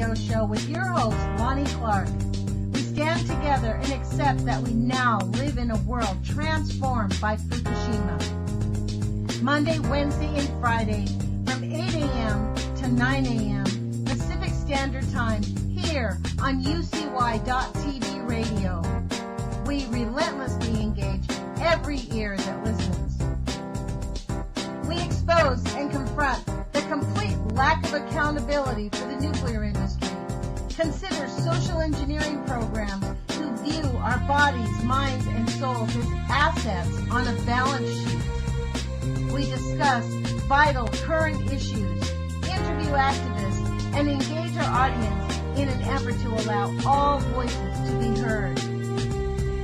Radio Show with your host, Lonnie Clark. We stand together and accept that we now live in a world transformed by Fukushima. Monday, Wednesday, and Friday from 8 a.m. to 9 a.m. Pacific Standard Time here on UCY.TV Radio. We relentlessly engage every ear that listens. We expose and confront the complete lack of accountability for the nuclear industry. Consider social engineering programs who view our bodies, minds, and souls as assets on a balance sheet. We discuss vital current issues, interview activists, and engage our audience in an effort to allow all voices to be heard.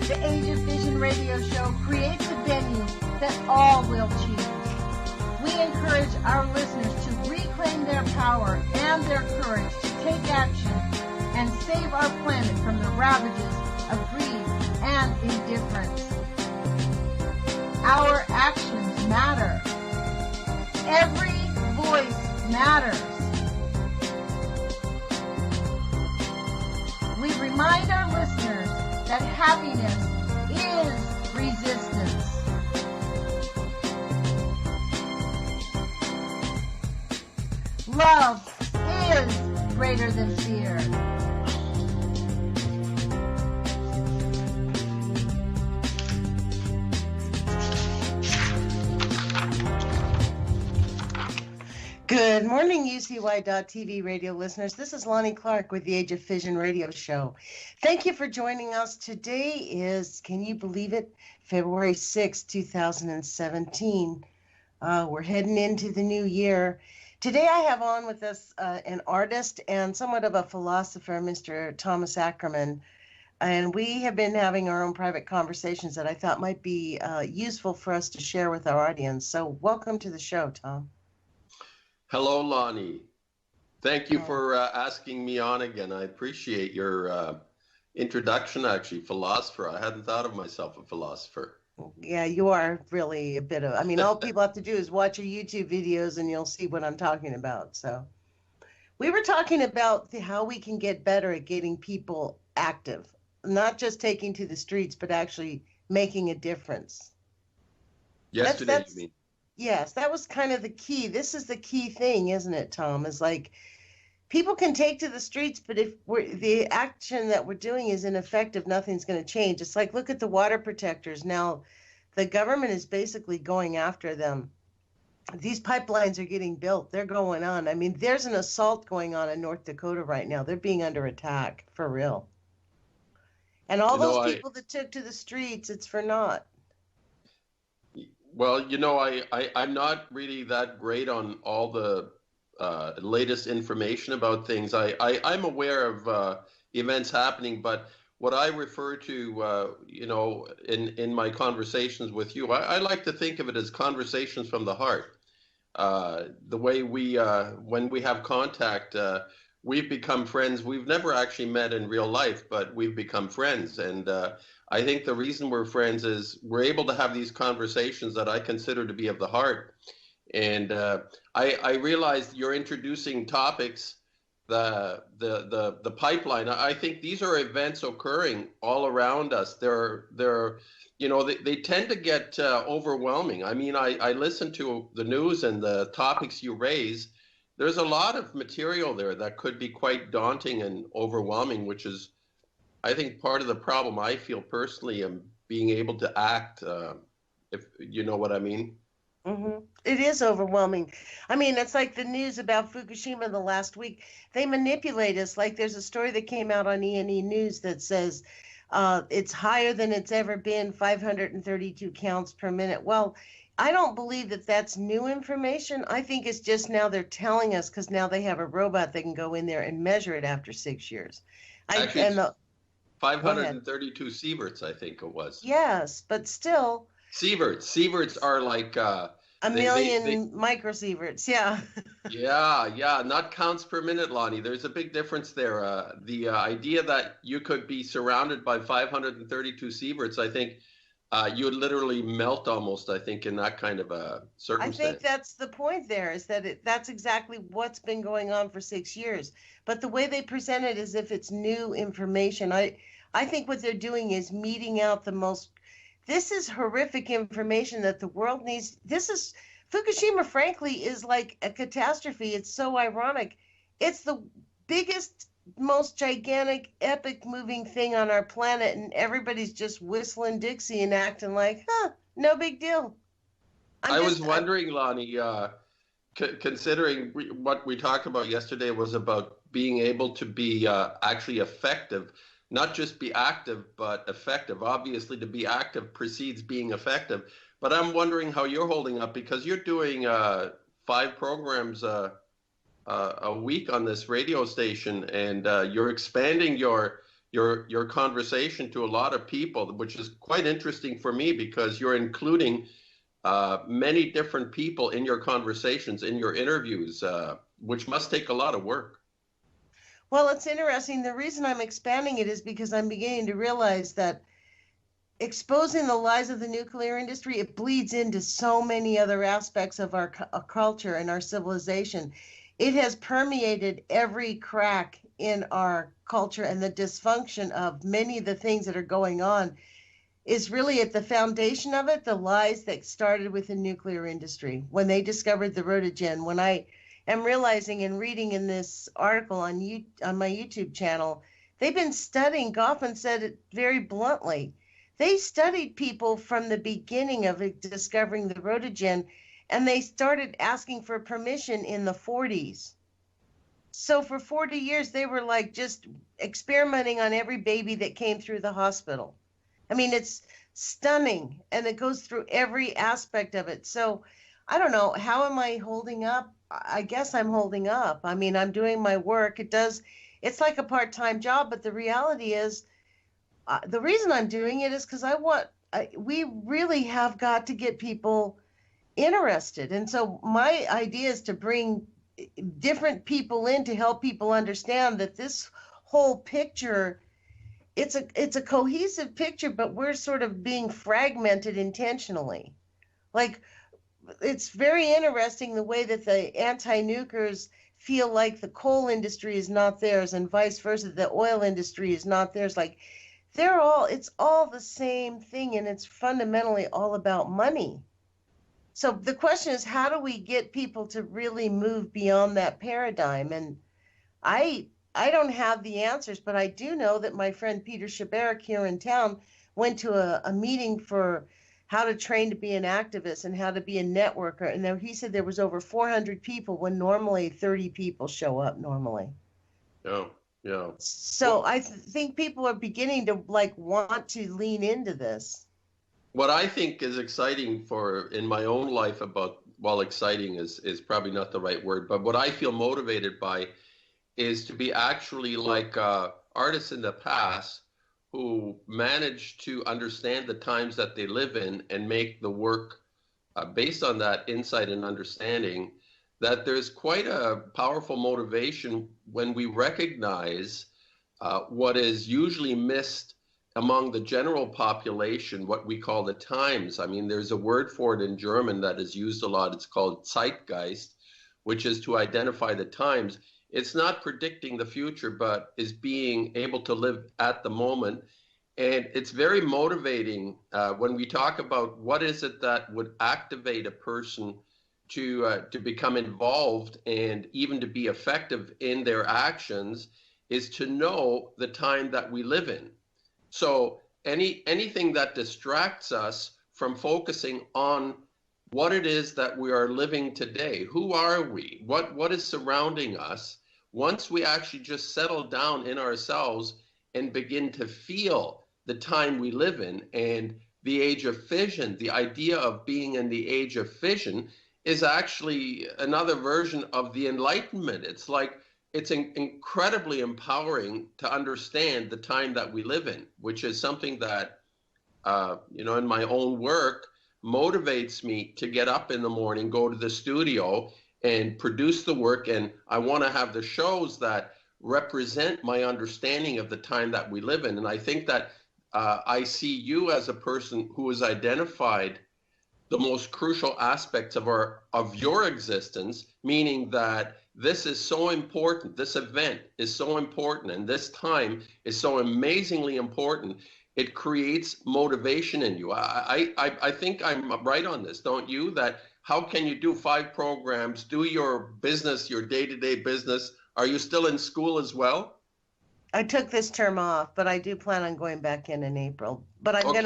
The Age of Fission radio show creates a venue that all will choose. We encourage our listeners to reclaim their power and their courage to take action and save our planet from the ravages of greed and indifference. Our actions matter. Every voice matters. We remind our listeners that happiness is resistance. Love is greater than fear. Good morning, UCY.TV radio listeners. This is Lonnie Clark with the Age of Fission radio show. Thank you for joining us. Today is, can you believe it, February 6, 2017. We're heading into the new year. Today I have on with us an artist and somewhat of a philosopher, Mr. Thomas Ackermann. And we have been having our own private conversations that I thought might be useful for us to share with our audience. So welcome to the show, Tom. Hello, Lonnie. Thank you for asking me on again. I appreciate your introduction, actually, philosopher. I hadn't thought of myself a philosopher. Yeah, you are really a bit of, I mean, all people have to do is watch your YouTube videos and you'll see what I'm talking about. So we were talking about how we can get better at getting people active, not just taking to the streets, but actually making a difference. Yesterday, you mean? Yes, that was kind of the key. This is the key thing, isn't it, Tom? Is like people can take to the streets, but if the action that we're doing is ineffective, nothing's going to change. It's like, look at the water protectors. Now, the government is basically going after them. These pipelines are getting built. They're going on. I mean, there's an assault going on in North Dakota right now. They're being under attack, for real. And all those people that took to the streets, it's for naught. Well, you know, I'm not really that great on all the latest information about things. I'm aware of events happening, but what I refer to, you know, in my conversations with you, I like to think of it as conversations from the heart. The way we, when we have contact, we've become friends. We've never actually met in real life, but we've become friends. And I think the reason we're friends is we're able to have these conversations that I consider to be of the heart. And I realized you're introducing topics, the pipeline. I think these are events occurring all around us. They're you know, they tend to get overwhelming. I mean, I listen to the news and the topics you raise. There's a lot of material there that could be quite daunting and overwhelming, which is, I think, part of the problem I feel personally in being able to act, if you know what I mean. Mm-hmm. It is overwhelming. I mean, it's like the news about Fukushima the last week. They manipulate us. Like there's a story that came out on E&E News that says it's higher than it's ever been, 532 counts per minute. Well, I don't believe that that's new information. I think it's just now they're telling us because now they have a robot that can go in there and measure it after 6 years. Actually, 532 sieverts, I think it was. Yes, but still. Sieverts are like a million microsieverts. Yeah. yeah, not counts per minute, Lonnie. There's a big difference there. The idea that you could be surrounded by 532 sieverts, I think you would literally melt almost, I think, in that kind of a I think circumstance. that's the point there, is that that's exactly what's been going on for 6 years. But the way they present it as if it's new information, I think what they're doing is meeting out the most. This is horrific information that the world needs. This is Fukushima, frankly, is like a catastrophe. It's so ironic. It's the biggest, most gigantic, epic moving thing on our planet, and everybody's just whistling Dixie and acting like, huh, no big deal. I was wondering, Lonnie, considering what we talked about yesterday was about being able to be actually effective, not just be active, but effective. Obviously, to be active precedes being effective. But I'm wondering how you're holding up, because you're doing 5 programs a week on this radio station, and you're expanding your conversation to a lot of people, which is quite interesting for me, because you're including many different people in your conversations, in your interviews, which must take a lot of work. Well, it's interesting. The reason I'm expanding it is because I'm beginning to realize that exposing the lies of the nuclear industry, it bleeds into so many other aspects of our culture and our civilization. It has permeated every crack in our culture, and the dysfunction of many of the things that are going on is really at the foundation of it, the lies that started with the nuclear industry when they discovered the rotogen. When I am realizing and reading in this article on my YouTube channel, they've been studying, Goffman said it very bluntly, they studied people from the beginning of discovering the rotogen, and they started asking for permission in the 40s. So for 40 years, they were like just experimenting on every baby that came through the hospital. I mean, it's stunning, and it goes through every aspect of it. So I don't know, how am I holding up? I guess I'm holding up. I mean, I'm doing my work. It's like a part-time job, but the reality is, the reason I'm doing it is because we really have got to get people interested. And so my idea is to bring different people in to help people understand that this whole picture, it's a cohesive picture, but we're sort of being fragmented intentionally. Like, it's very interesting the way that the anti-nukers feel like the coal industry is not theirs, and vice versa, the oil industry is not theirs. Like, it's all the same thing, and it's fundamentally all about money. So the question is, how do we get people to really move beyond that paradigm? And I don't have the answers, but I do know that my friend Peter Shabarik here in town went to a meeting for how to train to be an activist and how to be a networker. And he said there was over 400 people when normally 30 people show up normally. Oh, yeah. So I think people are beginning to want to lean into this. What I think is exciting in my own life exciting is probably not the right word, but what I feel motivated by is to be actually like artists in the past who managed to understand the times that they live in and make the work based on that insight and understanding, that there's quite a powerful motivation when we recognize what is usually missed among the general population, what we call the times. I mean, there's a word for it in German that is used a lot. It's called Zeitgeist, which is to identify the times. It's not predicting the future, but is being able to live at the moment. And it's very motivating when we talk about what is it that would activate a person to become involved and even to be effective in their actions, is to know the time that we live in. So anything that distracts us from focusing on what it is that we are living today, who are we, what is surrounding us, once we actually just settle down in ourselves and begin to feel the time we live in, and the age of fission, the idea of being in the age of fission is actually another version of the Enlightenment. It's incredibly empowering to understand the time that we live in, which is something that, in my own work, motivates me to get up in the morning, go to the studio, and produce the work. And I want to have the shows that represent my understanding of the time that we live in. And I think that I see you as a person who has identified the most crucial aspects of your existence, meaning that this is so important, this event is so important, and this time is so amazingly important. It creates motivation in you. I think I'm right on this, don't you? That how can you do 5 programs, do your business, your day-to-day business? Are you still in school as well? I took this term off, but I do plan on going back in April. But I'm Okay.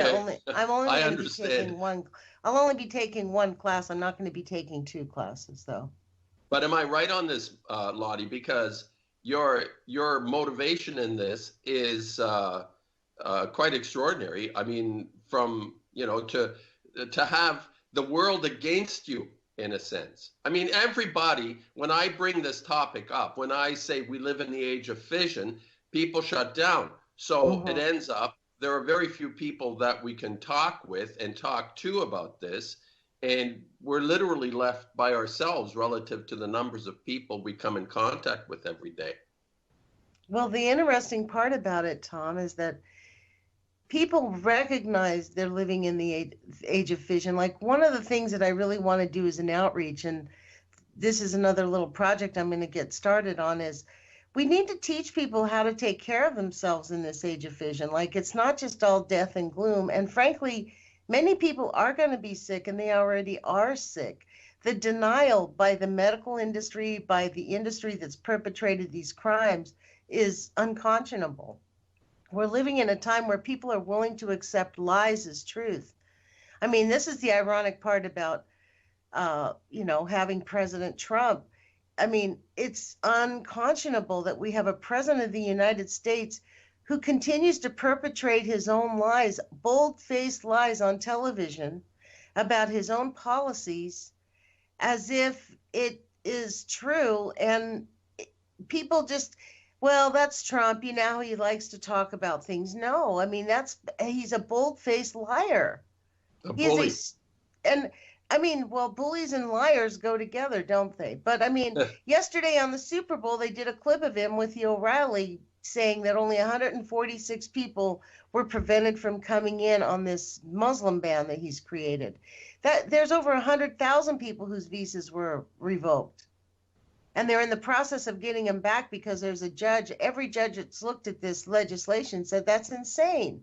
I'm only I going to be understand. taking one. I'll only be taking one class. I'm not going to be taking 2 classes, though. But am I right on this, Lottie? Because your motivation in this is quite extraordinary. I mean, from to have the world against you in a sense. I mean, everybody. When I bring this topic up, when I say we live in the age of fission, people shut down. So it ends up there are very few people that we can talk with and talk to about this. And we're literally left by ourselves relative to the numbers of people we come in contact with every day. Well, the interesting part about it, Tom, is that people recognize they're living in the age of fission. Like, one of the things that I really want to do is an outreach, and this is another little project I'm going to get started on, is we need to teach people how to take care of themselves in this age of fission. Like, it's not just all death and gloom. And frankly, many people are going to be sick, and they already are sick. The denial by the medical industry, by the industry that's perpetrated these crimes, is unconscionable. We're living in a time where people are willing to accept lies as truth. I mean, this is the ironic part about, having President Trump. I mean, it's unconscionable that we have a president of the United States who continues to perpetrate his own lies, bold-faced lies on television about his own policies as if it is true. And people just, well, that's Trump. You know how he likes to talk about things. No, I mean, he's a bold-faced liar. A bully. Well, bullies and liars go together, don't they? But I mean, yesterday on the Super Bowl, they did a clip of him with the O'Reilly saying that only 146 people were prevented from coming in on this Muslim ban that he's created. That there's over 100,000 people whose visas were revoked. And they're in the process of getting them back because there's a judge. Every judge that's looked at this legislation said that's insane.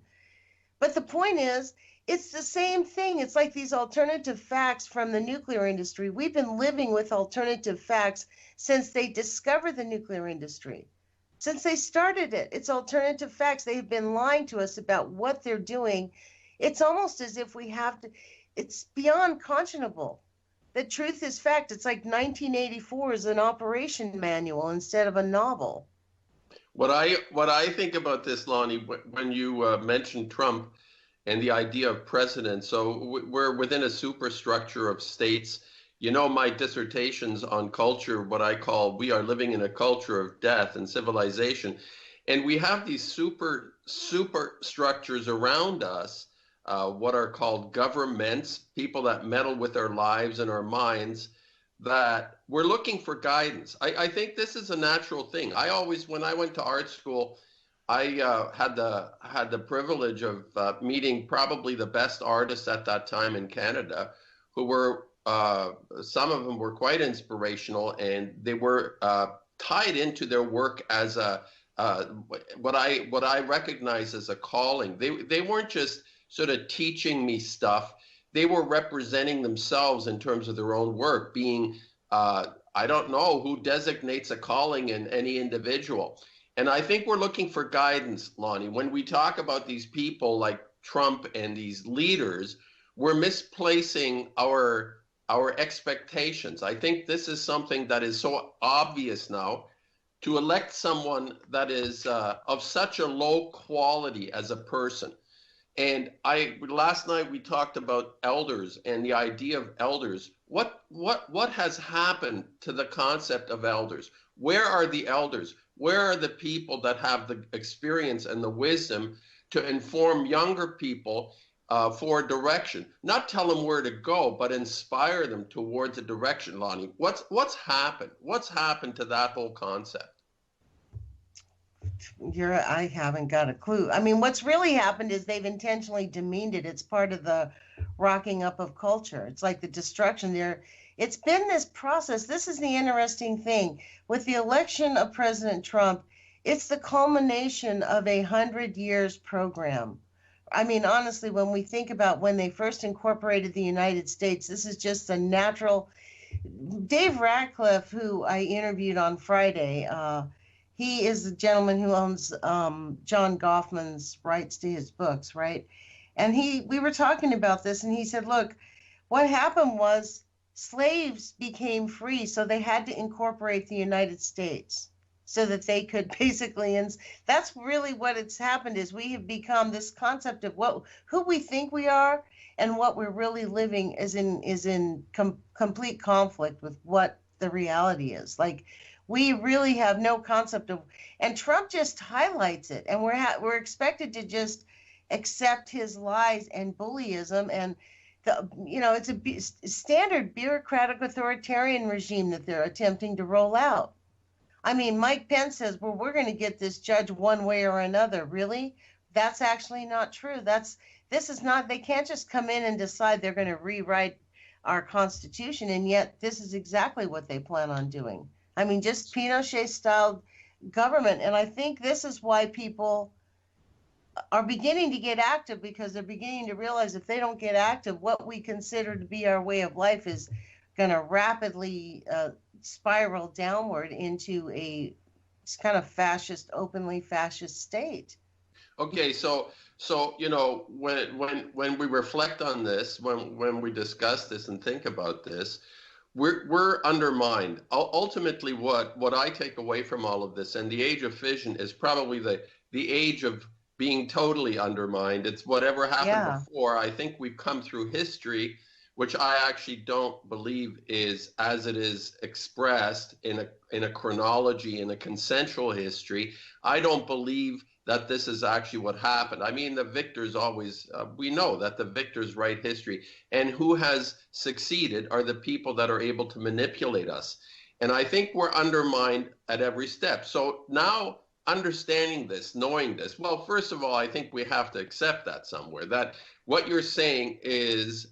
But the point is, it's the same thing. It's like these alternative facts from the nuclear industry. We've been living with alternative facts since they discovered the nuclear industry. Since they started it, it's alternative facts. They've been lying to us about what they're doing. It's almost as if we have to, it's beyond conscionable. The truth is fact. It's like 1984 is an operation manual instead of a novel. What I think about this, Lonnie, when you mentioned Trump and the idea of president, so we're within a superstructure of states. You know, my dissertations on culture, what I call, we are living in a culture of death and civilization. And we have these super structures around us, what are called governments, people that meddle with our lives and our minds, that we're looking for guidance. I think this is a natural thing. I always, when I went to art school, I had the privilege of meeting probably the best artists at that time in Canada, who were some of them were quite inspirational, and they were tied into their work as what I recognize as a calling. They weren't just sort of teaching me stuff. They were representing themselves in terms of their own work, being I don't know who designates a calling in any individual. And I think we're looking for guidance, Lonnie. When we talk about these people like Trump and these leaders, we're misplacing our expectations. I think this is something that is so obvious now, to elect someone that is of such a low quality as a person. And last night we talked about elders and the idea of elders. What has happened to the concept of elders? Where are the elders? Where are the people that have the experience and the wisdom to inform younger people for direction? Not tell them where to go, but inspire them towards a direction, Lonnie. What's happened? What's happened to that whole concept? I haven't got a clue. I mean, what's really happened is they've intentionally demeaned it. It's part of the rocking up of culture. It's like the destruction there. It's been this process. This is the interesting thing. With the election of President Trump, it's the culmination of 100 years program. I mean, honestly, when we think about when they first incorporated the United States, this is just a natural. Dave Ratcliffe, who I interviewed on Friday, he is the gentleman who owns John Goffman's rights to his books, right? And we were talking about this, and he said, look, what happened was slaves became free, so they had to incorporate the United States so that they could basically, and that's really what it's happened is we have become this concept of who we think we are and what we're really living is in complete conflict with what the reality is. Like, we really have no concept of, and Trump just highlights it, and we're expected to just accept his lies and bullyism, and it's a standard bureaucratic authoritarian regime that they're attempting to roll out. I mean, Mike Pence says, well, we're going to get this judge one way or another. Really? That's actually not true. They can't just come in and decide they're going to rewrite our Constitution, and yet this is exactly what they plan on doing. I mean, just Pinochet-style government, and I think this is why people are beginning to get active, because they're beginning to realize if they don't get active, what we consider to be our way of life is going to rapidly spiral downward into a kind of fascist, openly fascist state. Okay, so when we reflect on this, when we discuss this and think about this, we're undermined. Ultimately, what I take away from all of this, and the Age of Fission is probably the age of being totally undermined. It's whatever happened before. I think we've come through history, which I actually don't believe is as it is expressed in a chronology, in a consensual history. I don't believe that this is actually what happened. I mean, the victors always, we know that the victors write history, and who has succeeded are the people that are able to manipulate us. And I think we're undermined at every step. So now, understanding this, knowing this, well, first of all, I think we have to accept that somewhere, that what you're saying is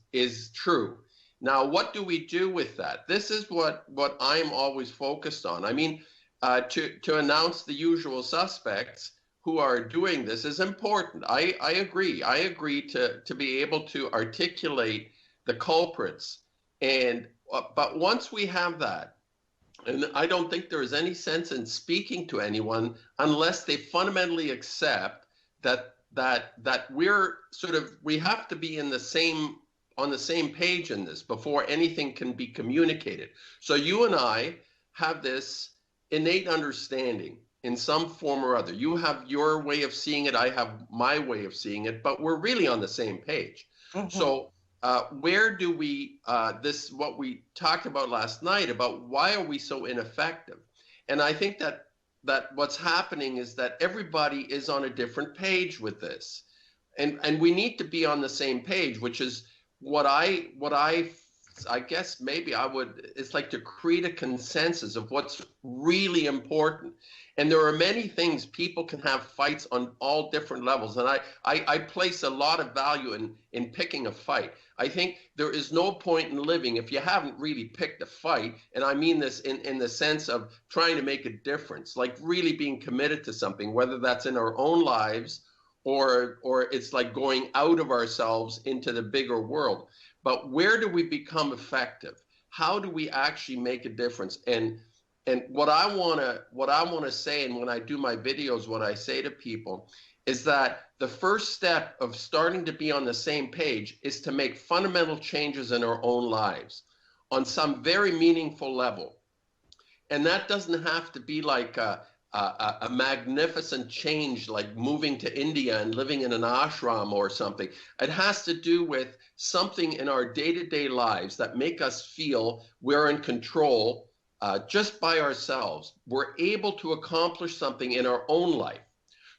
true. Now, what do we do with that? This is what I'm always focused on. I mean, to announce the usual suspects who are doing this is important. I agree. I agree to be able to articulate the culprits. And but once we have that, and I don't think there is any sense in speaking to anyone unless they fundamentally accept that we have to be on the same page in this before anything can be communicated. So you and I have this innate understanding in some form or other. You have your way of seeing it, I have my way of seeing it, but we're really on the same page. Mm-hmm. So where do we, what we talked about last night about why are we so ineffective? And I think that what's happening is that everybody is on a different page with this. And we need to be on the same page, which is what I guess maybe it's like to create a consensus of what's really important. And there are many things people can have fights on all different levels. And I place a lot of value in picking a fight. I think there is no point in living if you haven't really picked a fight. And I mean this in the sense of trying to make a difference, like really being committed to something, whether that's in our own lives or it's like going out of ourselves into the bigger world. But where do we become effective? How do we actually make a difference? And what I want to say, and when I do my videos, what I say to people is that the first step of starting to be on the same page is to make fundamental changes in our own lives on some very meaningful level. And that doesn't have to be like a magnificent change, like moving to India and living in an ashram or something. It has to do with something in our day-to-day lives that make us feel we're in control just by ourselves. We're able to accomplish something in our own life.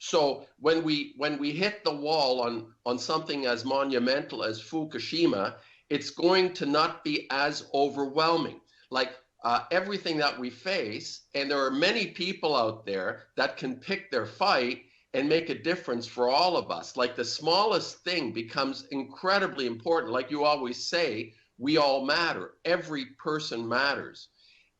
So when we hit the wall on something as monumental as Fukushima, it's going to not be as overwhelming. Like everything that we face. And there are many people out there that can pick their fight and make a difference for all of us. Like the smallest thing becomes incredibly important. Like you always say, we all matter. Every person matters.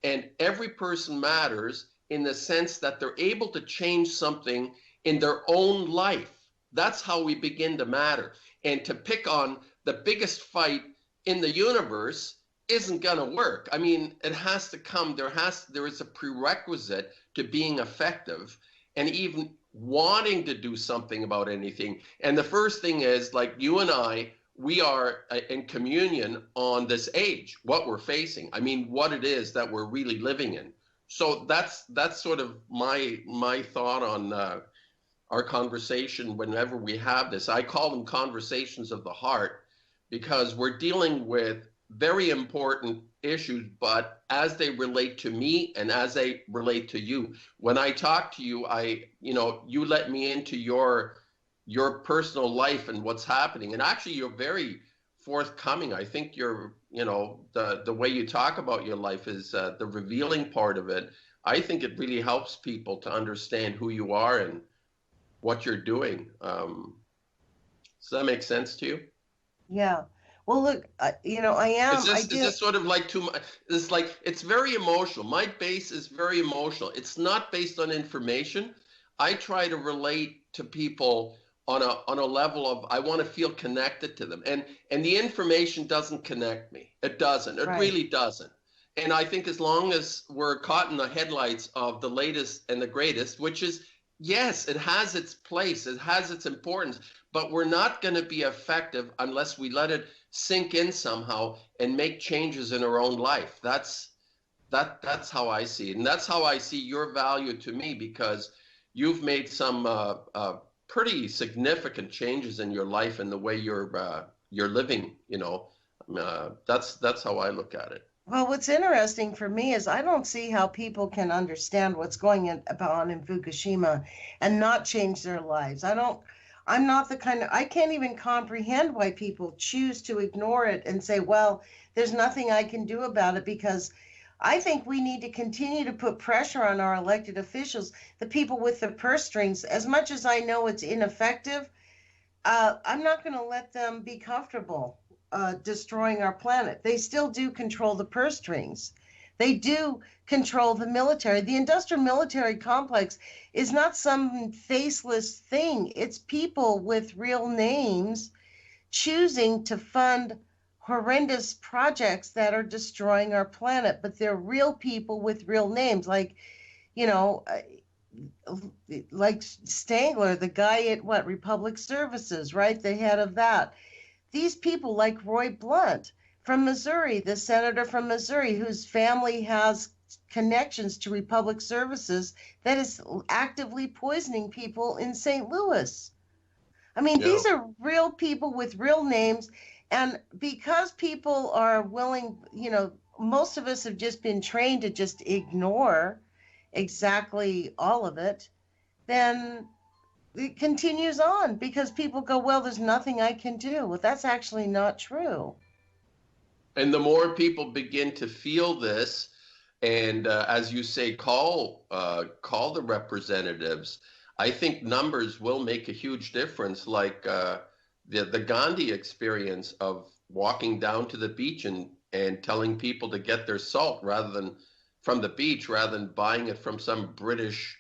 And every person matters in the sense that they're able to change something in their own life. That's how we begin to matter. And to pick on the biggest fight in the universe isn't going to work. I mean, it has to come, there is a prerequisite to being effective and even wanting to do something about anything. And the first thing is, like you and I, we are in communion on this age, what we're facing. I mean, what it is that we're really living in. So that's sort of my thought on our conversation whenever we have this. I call them conversations of the heart, because we're dealing with very important issues, but as they relate to me and as they relate to you. When I talk to you, you let me into your personal life and what's happening. And actually, you're very forthcoming. I think the way you talk about your life is the revealing part of it. I think it really helps people to understand who you are and what you're doing. Does that make sense to you? Yeah. Well, look, I am. Is this sort of like too much? It's like, it's very emotional. My base is very emotional. It's not based on information. I try to relate to people on a level of, I want to feel connected to them. And the information doesn't connect me. It doesn't. It really doesn't. And I think as long as we're caught in the headlights of the latest and the greatest, which is, yes, it has its place, it has its importance, but we're not going to be effective unless we let it sink in somehow and make changes in our own life. That's how I see it. And that's how I see your value to me, because you've made some pretty significant changes in your life and the way you're living. That's how I look at it. Well, what's interesting for me is I don't see how people can understand what's going on in Fukushima and not change their lives. I'm not the kind of, I can't even comprehend why people choose to ignore it and say, well, there's nothing I can do about it, because I think we need to continue to put pressure on our elected officials, the people with the purse strings. As much as I know it's ineffective, I'm not going to let them be comfortable destroying our planet. They still do control the purse strings. They do control the military. The industrial military complex is not some faceless thing. It's people with real names choosing to fund horrendous projects that are destroying our planet. But they're real people with real names, like Stangler, the guy at Republic Services, right? The head of that. These people like Roy Blunt from Missouri, the senator from Missouri, whose family has connections to Republic Services, that is actively poisoning people in St. Louis. I mean, these are real people with real names. And because people are willing, most of us have just been trained to just ignore exactly all of it, then it continues on because people go, well, there's nothing I can do. Well, that's actually not true. And the more people begin to feel this, and as you say, call the representatives, I think numbers will make a huge difference. Like the Gandhi experience of walking down to the beach and telling people to get their salt from the beach rather than buying it from some British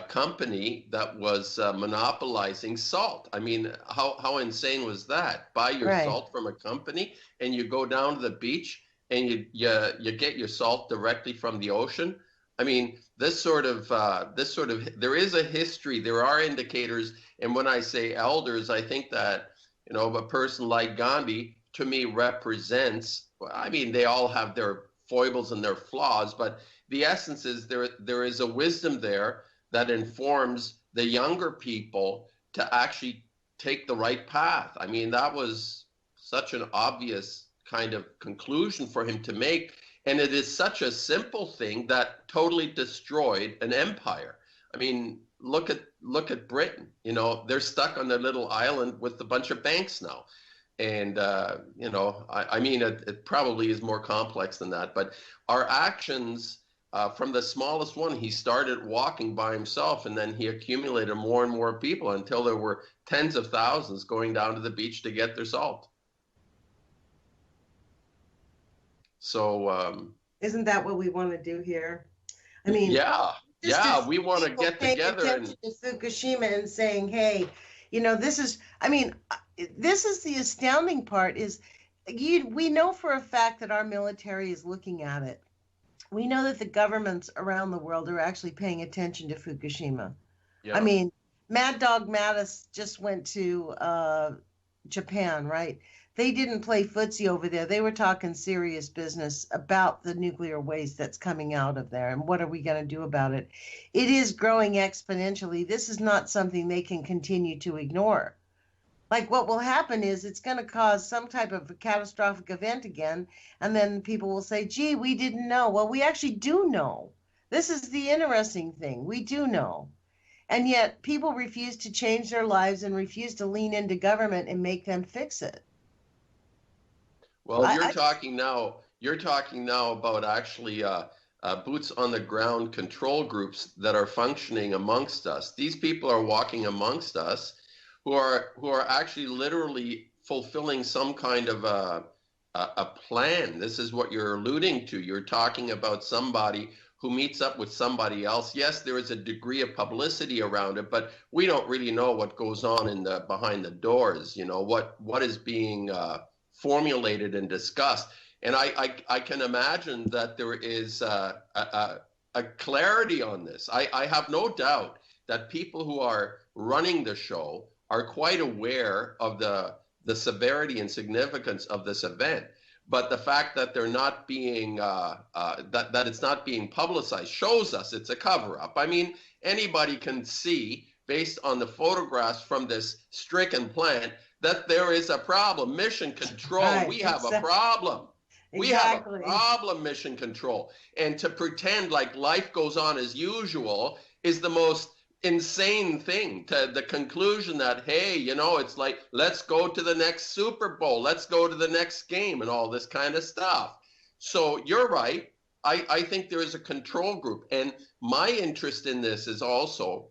company that was monopolizing salt. I mean, how insane was that? Buy your salt from a company and you go down to the beach and you get your salt directly from the ocean. I mean, this sort of there is a history. There are indicators, and when I say elders, I think that a person like Gandhi to me represents. I mean, they all have their foibles and their flaws, but the essence is there is a wisdom there that informs the younger people to actually take the right path. I mean, that was such an obvious kind of conclusion for him to make. And it is such a simple thing that totally destroyed an empire. I mean, look at Britain. They're stuck on their little island with a bunch of banks now. And, I mean, it probably is more complex than that. But our actions, from the smallest one, he started walking by himself, and then he accumulated more and more people until there were tens of thousands going down to the beach to get their salt. So, isn't that what we want to do here? I mean, yeah, we want to get together and to Fukushima and saying, hey, this is the astounding part is we know for a fact that our military is looking at it. We know that the governments around the world are actually paying attention to Fukushima. Yeah. I mean, Mad Dog Mattis just went to Japan, right? They didn't play footsie over there. They were talking serious business about the nuclear waste that's coming out of there and what are we going to do about it. It is growing exponentially. This is not something they can continue to ignore. Like what will happen is it's going to cause some type of a catastrophic event again, and then people will say, gee, we didn't know. Well, we actually do know. This is the interesting thing. We do know. And yet people refuse to change their lives and refuse to lean into government and make them fix it. Well, you're talking now about actually boots on the ground control groups that are functioning amongst us. These people are walking amongst us who are actually literally fulfilling some kind of a plan. This is what you're alluding to. You're talking about somebody who meets up with somebody else. Yes, there is a degree of publicity around it, but we don't really know what goes on behind the doors. What is being formulated and discussed. And I can imagine that there is a clarity on this. I have no doubt that people who are running the show are quite aware of the severity and significance of this event. But the fact that they're not being, that it's not being publicized shows us it's a cover-up. I mean, anybody can see, based on the photographs from this stricken plant, that there is a problem. Mission Control, right, we have a problem. We have a problem, Mission Control. And to pretend like life goes on as usual is the most insane thing, to the conclusion that, hey, it's like, let's go to the next Super Bowl, let's go to the next game and all this kind of stuff. So you're right. I think there is a control group. And my interest in this is also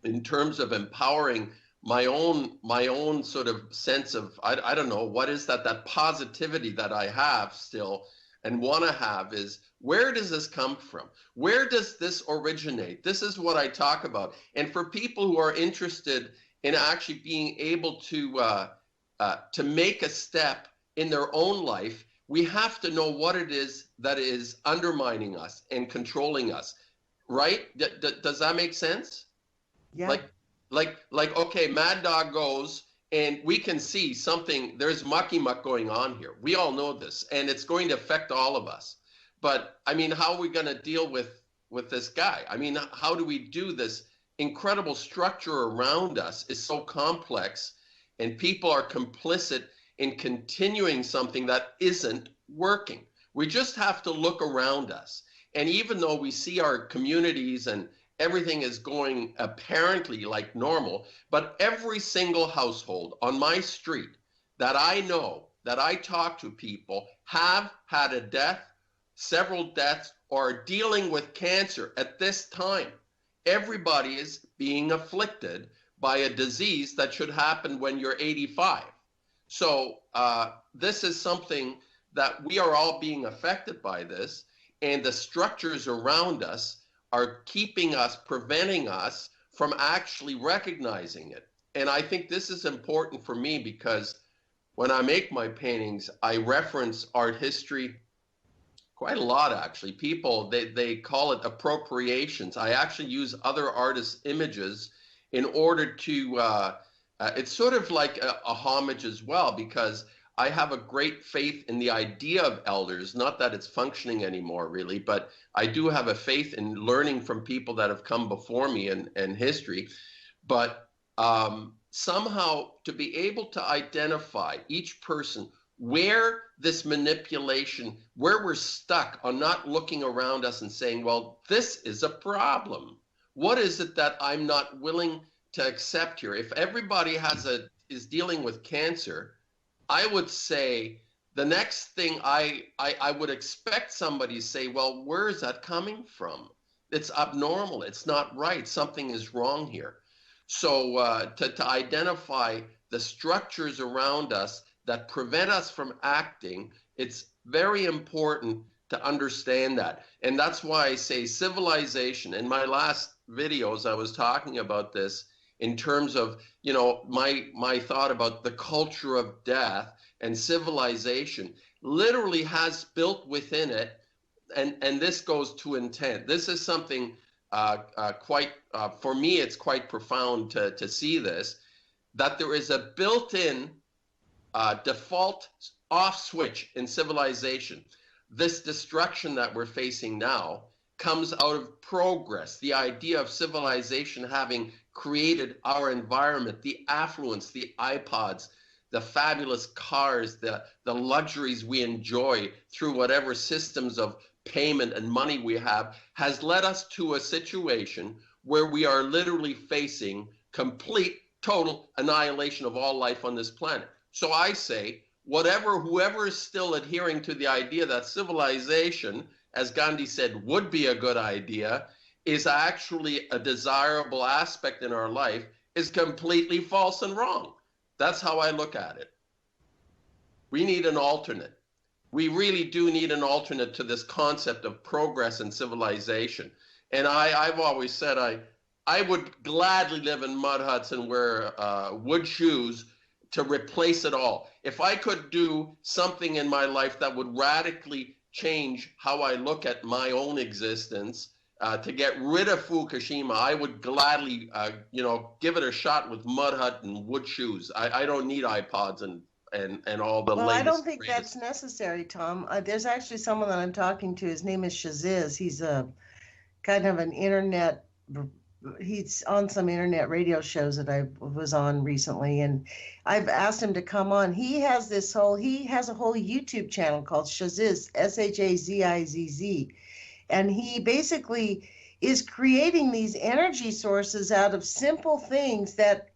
in terms of empowering my own sort of sense of, I don't know, what is that positivity that I have still and want to have is, where does this come from? Where does this originate? This is what I talk about. And for people who are interested in actually being able to make a step in their own life, we have to know what it is that is undermining us and controlling us, right? Does that make sense? Yeah. Like, okay, Mad Dog goes and we can see something, there's mucky muck going on here. We all know this, and it's going to affect all of us. But I mean, how are we going to deal with this guy? I mean, how do we do this? Incredible structure around us is so complex, and people are complicit in continuing something that isn't working. We just have to look around us. And even though we see our communities and everything is going apparently like normal, but every single household on my street that I know, that I talk to people, have had a death, several deaths, or are dealing with cancer at this time. Everybody is being afflicted by a disease that should happen when you're 85. So this is something that we are all being affected by this, and the structures around us are keeping us, preventing us from actually recognizing it. And I think this is important for me because when I make my paintings, I reference art history quite a lot, actually. People, they call it appropriations. I actually use other artists' images in order to, it's sort of like a homage as well, because I have a great faith in the idea of elders, not that it's functioning anymore really, but I do have a faith in learning from people that have come before me in history. But somehow to be able to identify each person where this manipulation, where we're stuck on not looking around us and saying, well, this is a problem. What is it that I'm not willing to accept here? If everybody is dealing with cancer, I would say the next thing I would expect somebody to say, well, where is that coming from? It's abnormal. It's not right. Something is wrong here. So to identify the structures around us that prevent us from acting, it's very important to understand that. And that's why I say civilization. In my last videos, I was talking about this in terms of, you know, my thought about the culture of death and civilization literally has built within it, and this goes to intent. This is something quite, for me, it's quite profound to see this, that there is a built-in default off switch in civilization. This destruction that we're facing now comes out of progress, the idea of civilization having created our environment, the affluence, the iPods, the fabulous cars, the luxuries we enjoy through whatever systems of payment and money we have, has led us to a situation where we are literally facing complete, total annihilation of all life on this planet. So I say, whoever is still adhering to the idea that civilization, as Gandhi said, would be a good idea, is actually a desirable aspect in our life, is completely false and wrong. That's how I look at it. We need an alternate. We really do need an alternate to this concept of progress and civilization. And I've always said I would gladly live in mud huts and wear wood shoes to replace it all. If I could do something in my life that would radically change how I look at my own existence, to get rid of Fukushima, I would gladly, give it a shot with mud hut and wood shoes. I don't need iPods and all the latest. Well, I don't think greatest. that's necessary, Tom. There's actually someone that I'm talking to. His name is Shaziz. He's a kind of an internet. He's on some internet radio shows that I was on recently, and I've asked him to come on. He has a whole YouTube channel called Shaziz, Shazizz. And he basically is creating these energy sources out of simple things that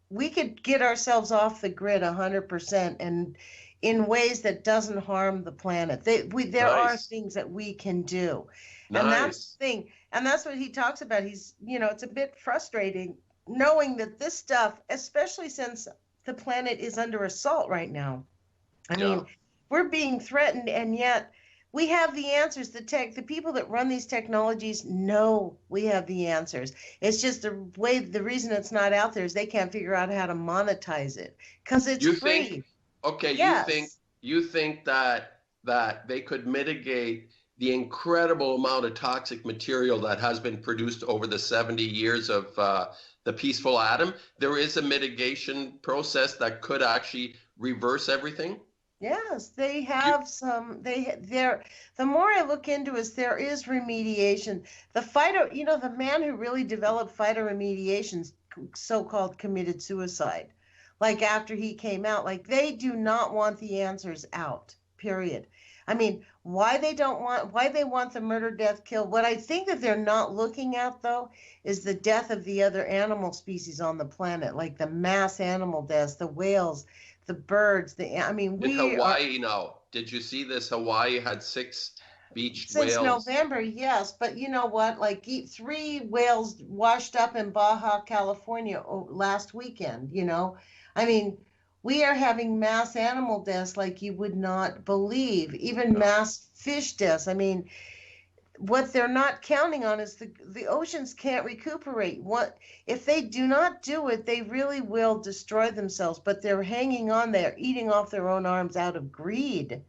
we could get ourselves off the grid 100% and in ways that doesn't harm the planet. There are things that we can do. Nice. And that's the thing. And that's what he talks about. He's, it's a bit frustrating knowing that this stuff, especially since the planet is under assault right now. I mean, we're being threatened, and yet we have the answers. The people that run these technologies know we have the answers. It's just the reason it's not out there is they can't figure out how to monetize it because it's free. Yes. You think that they could mitigate the incredible amount of toxic material that has been produced over the 70 years of the peaceful atom? There is a mitigation process that could actually reverse everything? Yes, they have some. The more I look into it, there is remediation. The man who really developed phytoremediation, so-called, committed suicide. Like after he came out, like they do not want the answers out. Period. I mean, why they want the murder, death, kill. What I think that they're not looking at, though, is the death of the other animal species on the planet, like the mass animal deaths, the whales, the birds. In Hawaii now, did you see this? Hawaii had 6 beached whales. Since November, yes. But you know what? Like 3 whales washed up in Baja California last weekend, I mean, we are having mass animal deaths like you would not believe, even mass fish deaths. I mean, what they're not counting on is the oceans can't recuperate. If they do not do it, they really will destroy themselves, but they're hanging on there, eating off their own arms out of greed.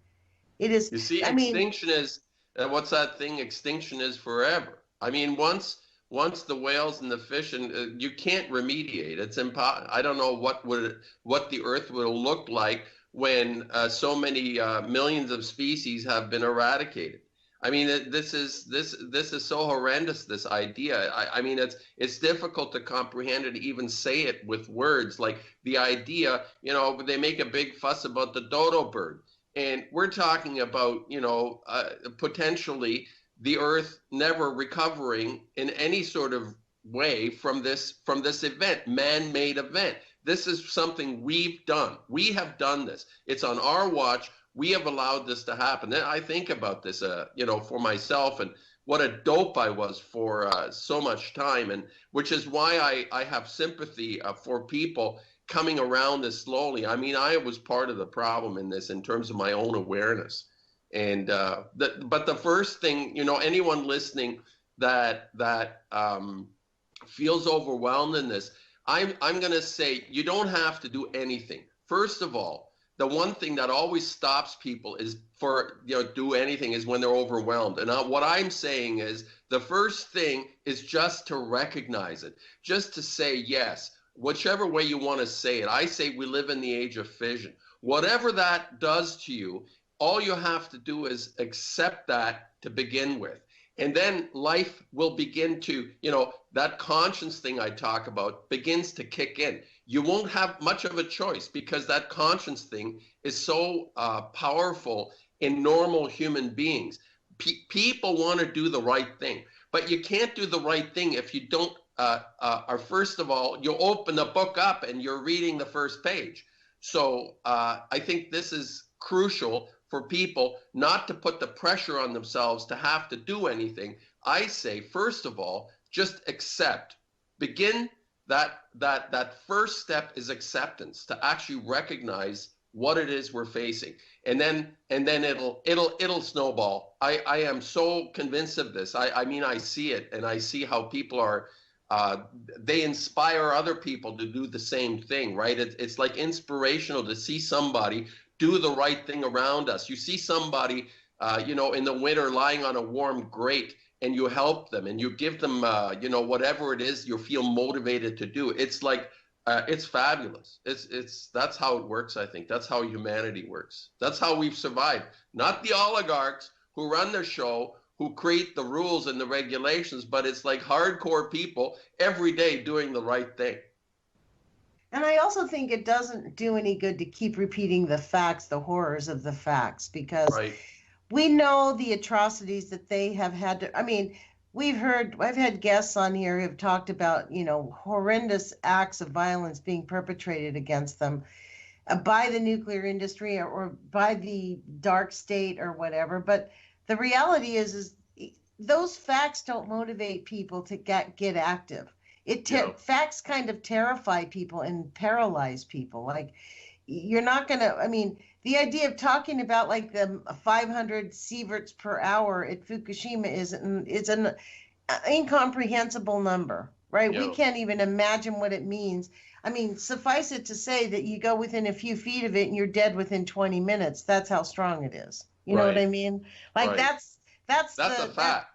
It is. You see, extinction is, what's that thing? Extinction is forever. I mean, once the whales and the fish, and you can't remediate. It's impossible. I don't know what the Earth will look like when so many millions of species have been eradicated. I mean, this is so horrendous. This idea. I mean, it's difficult to comprehend and even say it with words. Like the idea, they make a big fuss about the dodo bird, and we're talking about, potentially the Earth never recovering in any sort of way from this event, man-made event. This is something we've done. We have done this. It's on our watch. We have allowed this to happen. And I think about this, for myself, and what a dope I was for so much time, and which is why I have sympathy for people coming around this slowly. I mean, I was part of the problem in this in terms of my own awareness. And but the first thing, anyone listening that feels overwhelmed in this, I'm going to say you don't have to do anything. First of all, the one thing that always stops people is do anything is when they're overwhelmed. And what I'm saying is the first thing is just to recognize it, just to say yes, whichever way you want to say it. I say we live in the age of fission. Whatever that does to you, all you have to do is accept that to begin with. And then life will begin to, that conscience thing I talk about begins to kick in. You won't have much of a choice because that conscience thing is so powerful in normal human beings. People want to do the right thing, but you can't do the right thing if you don't, first of all, you open the book up and you're reading the first page. So I think this is crucial for people not to put the pressure on themselves to have to do anything. I say, first of all, just accept. Begin that first step is acceptance, to actually recognize what it is we're facing. And then it'll snowball. I am so convinced of this. I mean, I see it, and I see how people are they inspire other people to do the same thing, right? It's like inspirational to see somebody do the right thing around us. You see somebody, in the winter lying on a warm grate, and you help them and you give them, whatever it is you feel motivated to do. It's like, it's fabulous. That's how it works, I think. That's how humanity works. That's how we've survived. Not the oligarchs who run the show, who create the rules and the regulations, but it's like hardcore people every day doing the right thing. And I also think it doesn't do any good to keep repeating the facts, the horrors of the facts, because we know the atrocities that they have had to, I mean, I've had guests on here who have talked about, horrendous acts of violence being perpetrated against them by the nuclear industry or by the dark state or whatever. But the reality is those facts don't motivate people to get active. Facts kind of terrify people and paralyze people. Like, you're not going to, I mean, the idea of talking about like the 500 sieverts per hour at Fukushima is an incomprehensible number, right? We can't even imagine what it means. I mean, suffice it to say that you go within a few feet of it and you're dead within 20 minutes. That's how strong it is. You know what I mean? Like that's a fact.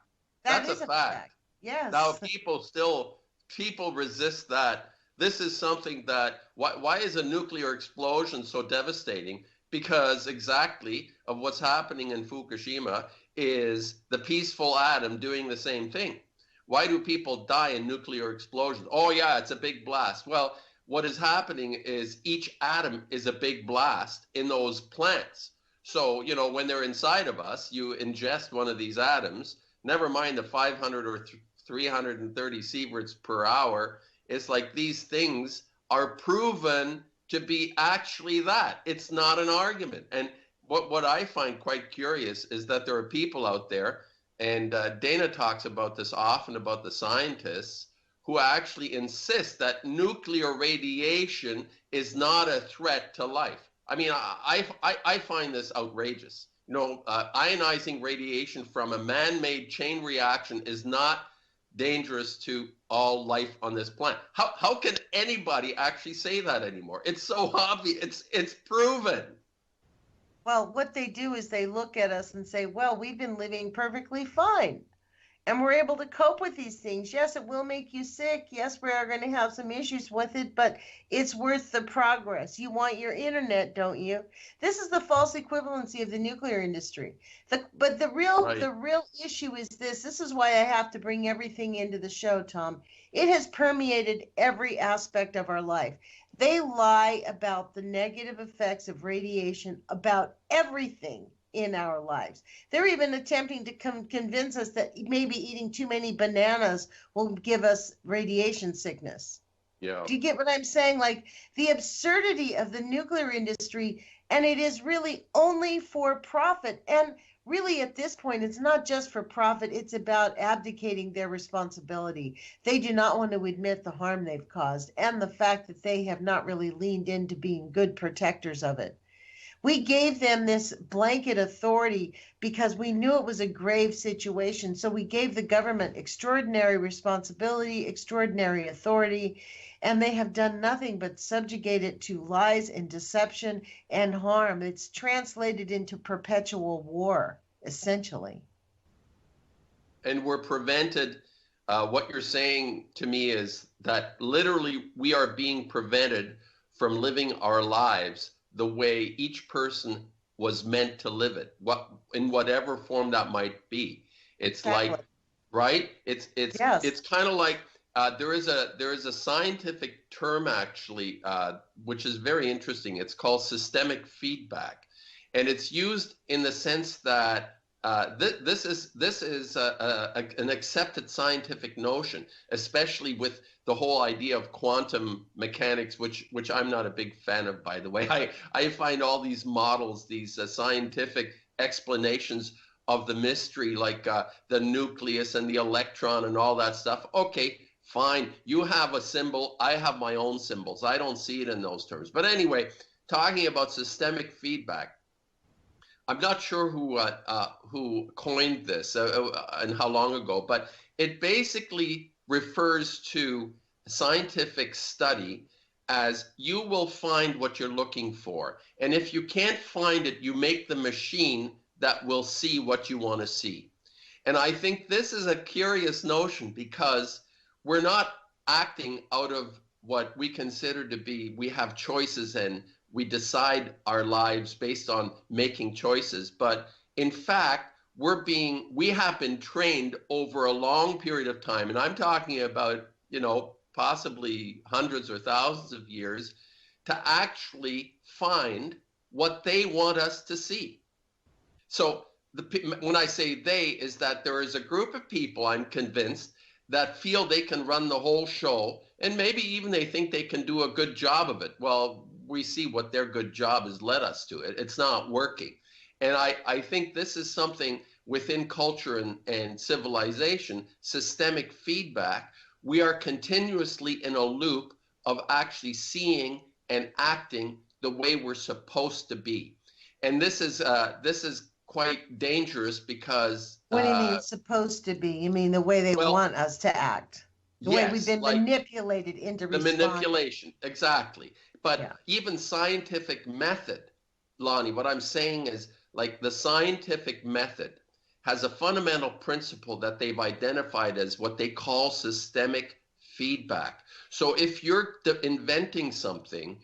That's a fact. Yes. Now people resist that. This is something that, why is a nuclear explosion so devastating? Because exactly of what's happening in Fukushima is the peaceful atom doing the same thing. Why do people die in nuclear explosions? Oh yeah, it's a big blast. Well, what is happening is each atom is a big blast in those plants. So, when they're inside of us, you ingest one of these atoms, never mind the 500 or 330 sieverts per hour. It's like these things are proven to be actually that. It's not an argument. And what I find quite curious is that there are people out there, and Dana talks about this often, about the scientists, who actually insist that nuclear radiation is not a threat to life. I mean, I find this outrageous. Ionizing radiation from a man-made chain reaction is not dangerous to all life on this planet. How can anybody actually say that anymore? It's so obvious. It's proven. Well, what they do is they look at us and say, well, we've been living perfectly fine. And we're able to cope with these things. Yes, it will make you sick. Yes, we are going to have some issues with it, but it's worth the progress. You want your internet, don't you? This is the false equivalency of the nuclear industry. But the real issue is this. This is why I have to bring everything into the show, Tom. It has permeated every aspect of our life. They lie about the negative effects of radiation, about everything in our lives. They're even attempting to convince us that maybe eating too many bananas will give us radiation sickness. Yeah. Do you get what I'm saying? Like the absurdity of the nuclear industry, and it is really only for profit. And really, at this point, it's not just for profit, it's about abdicating their responsibility. They do not want to admit the harm they've caused and the fact that they have not really leaned into being good protectors of it. We gave them this blanket authority because we knew it was a grave situation. So we gave the government extraordinary responsibility, extraordinary authority, and they have done nothing but subjugate it to lies and deception and harm. It's translated into perpetual war, essentially. And we're prevented. What you're saying to me is that literally we are being prevented from living our lives the way each person was meant to live it, in whatever form that might be. It's Exactly. like, right? Yes. It's kind of like there is a scientific term actually, which is very interesting. It's called systemic feedback, and it's used in the sense that this is an accepted scientific notion, especially with the whole idea of quantum mechanics, which I'm not a big fan of, by the way. I find all these models, these scientific explanations of the mystery, like the nucleus and the electron and all that stuff. Okay, fine. You have a symbol. I have my own symbols. I don't see it in those terms. But anyway, talking about systemic feedback, I'm not sure who coined this and how long ago, but it basically refers to scientific study as you will find what you're looking for. And if you can't find it, you make the machine that will see what you want to see. And I think this is a curious notion because we're not acting out of what we consider to be, we have choices and we decide our lives based on making choices. But in fact, we have been trained over a long period of time. And I'm talking about, possibly hundreds or thousands of years to actually find what they want us to see. So when I say they, is that there is a group of people, I'm convinced, that feel they can run the whole show, and maybe even they think they can do a good job of it. Well, we see what their good job has led us to. It's not working. And I think this is something within culture and civilization, systemic feedback. We are continuously in a loop of actually seeing and acting the way we're supposed to be. And this is quite dangerous because What do you mean it's supposed to be? You mean the way they want us to act? The way we've been manipulated into responding. The manipulation, exactly. But even scientific method, Lonnie, what I'm saying is like the scientific method has a fundamental principle that they've identified as what they call systemic feedback. So if you're inventing something,